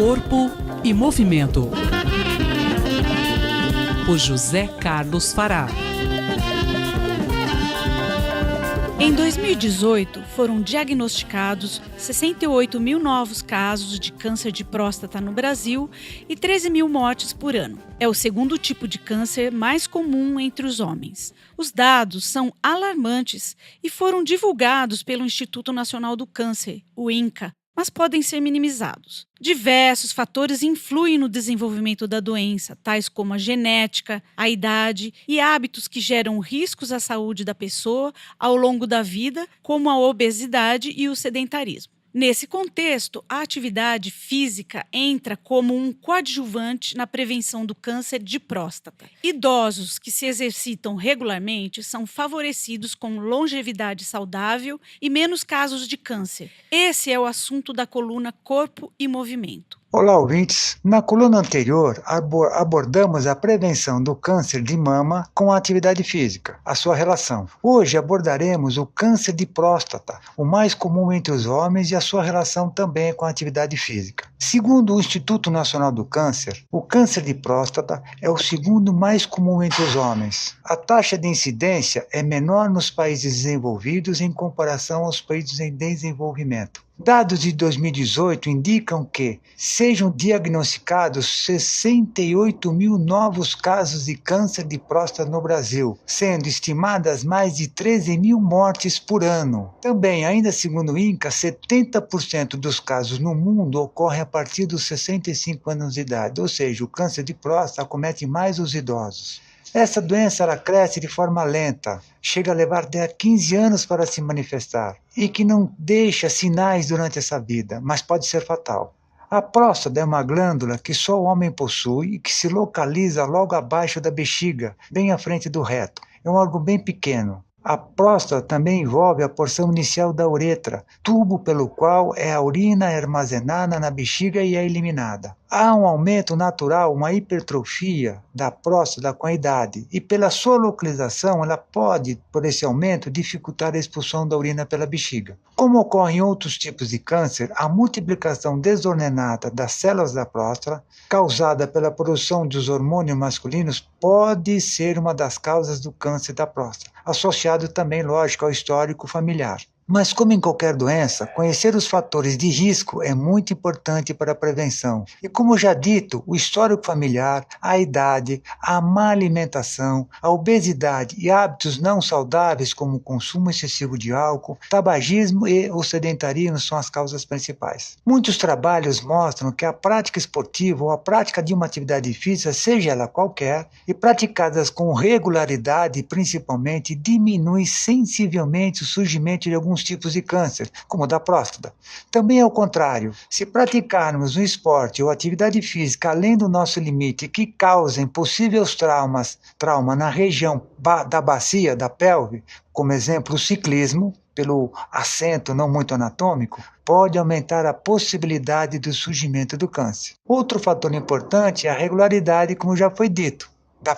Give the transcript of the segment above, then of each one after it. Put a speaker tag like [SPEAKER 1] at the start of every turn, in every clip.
[SPEAKER 1] Corpo e Movimento, por José Carlos Fará.
[SPEAKER 2] Em 2018, foram diagnosticados 68 mil novos casos de câncer de próstata no Brasil e 13 mil mortes por ano. É o segundo tipo de câncer mais comum entre os homens. Os dados são alarmantes e foram divulgados pelo Instituto Nacional do Câncer, o INCA, mas podem ser minimizados. Diversos fatores influem no desenvolvimento da doença, tais como a genética, a idade e hábitos que geram riscos à saúde da pessoa ao longo da vida, como a obesidade e o sedentarismo. Nesse contexto, a atividade física entra como um coadjuvante na prevenção do câncer de próstata. Idosos que se exercitam regularmente são favorecidos com longevidade saudável e menos casos de câncer. Esse é o assunto da coluna Corpo e Movimento.
[SPEAKER 3] Olá, ouvintes! Na coluna anterior, abordamos a prevenção do câncer de mama com a atividade física, a sua relação. Hoje abordaremos o câncer de próstata, o mais comum entre os homens, e a sua relação também com a atividade física. Segundo o Instituto Nacional do Câncer, o câncer de próstata é o segundo mais comum entre os homens. A taxa de incidência é menor nos países desenvolvidos em comparação aos países em desenvolvimento. Dados de 2018 indicam que sejam diagnosticados 68 mil novos casos de câncer de próstata no Brasil, sendo estimadas mais de 13 mil mortes por ano. Também, ainda segundo o INCA, 70% dos casos no mundo ocorrem a partir dos 65 anos de idade, ou seja, o câncer de próstata acomete mais os idosos. Essa doença ela cresce de forma lenta, chega a levar até 15 anos para se manifestar e que não deixa sinais durante essa vida, mas pode ser fatal. A próstata é uma glândula que só o homem possui e que se localiza logo abaixo da bexiga, bem à frente do reto. É um órgão bem pequeno. A próstata também envolve a porção inicial da uretra, tubo pelo qual a urina é armazenada na bexiga e é eliminada. Há um aumento natural, uma hipertrofia da próstata com a idade, e pela sua localização ela pode, por esse aumento, dificultar a expulsão da urina pela bexiga. Como ocorre em outros tipos de câncer, a multiplicação desordenada das células da próstata, causada pela produção dos hormônios masculinos, pode ser uma das causas do câncer da próstata, associado também, lógico, ao histórico familiar. Mas, como em qualquer doença, conhecer os fatores de risco é muito importante para a prevenção. E como já dito, o histórico familiar, a idade, a má alimentação, a obesidade e hábitos não saudáveis como o consumo excessivo de álcool, tabagismo e o sedentarismo são as causas principais. Muitos trabalhos mostram que a prática esportiva ou a prática de uma atividade física, seja ela qualquer, e praticadas com regularidade principalmente, diminui sensivelmente o surgimento de alguns tipos de câncer, como o da próstata. Também ao contrário, se praticarmos um esporte ou atividade física além do nosso limite que causem possíveis trauma na região da bacia, da pelve, como exemplo o ciclismo, pelo assento não muito anatômico, pode aumentar a possibilidade do surgimento do câncer. Outro fator importante é a regularidade, como já foi dito,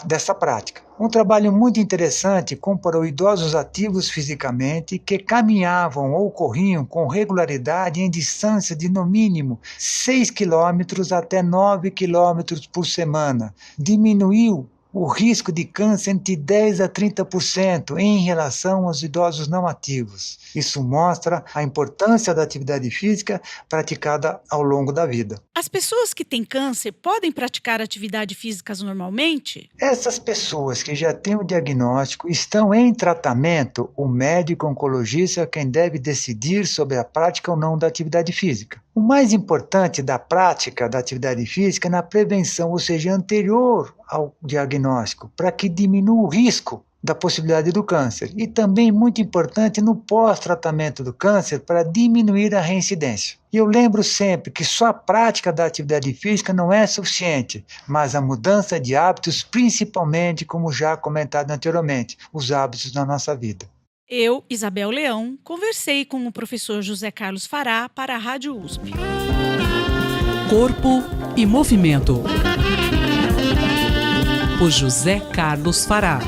[SPEAKER 3] dessa prática. Um trabalho muito interessante comparou idosos ativos fisicamente que caminhavam ou corriam com regularidade em distância de no mínimo 6 km até 9 km por semana. Diminuiu o risco de câncer entre 10% a 30% em relação aos idosos não ativos. Isso mostra a importância da atividade física praticada ao longo da vida.
[SPEAKER 2] As pessoas que têm câncer podem praticar atividades físicas normalmente?
[SPEAKER 3] Essas pessoas que já têm o diagnóstico estão em tratamento, o médico oncologista é quem deve decidir sobre a prática ou não da atividade física. O mais importante da prática da atividade física é na prevenção, ou seja, anterior ao diagnóstico, para que diminua o risco da possibilidade do câncer. E também muito importante no pós-tratamento do câncer para diminuir a reincidência. E eu lembro sempre que só a prática da atividade física não é suficiente, mas a mudança de hábitos, principalmente, como já comentado anteriormente, os hábitos na nossa vida.
[SPEAKER 2] Eu, Isabel Leão, conversei com o professor José Carlos Fará para a Rádio USP.
[SPEAKER 1] Corpo e Movimento, por José Carlos Fará.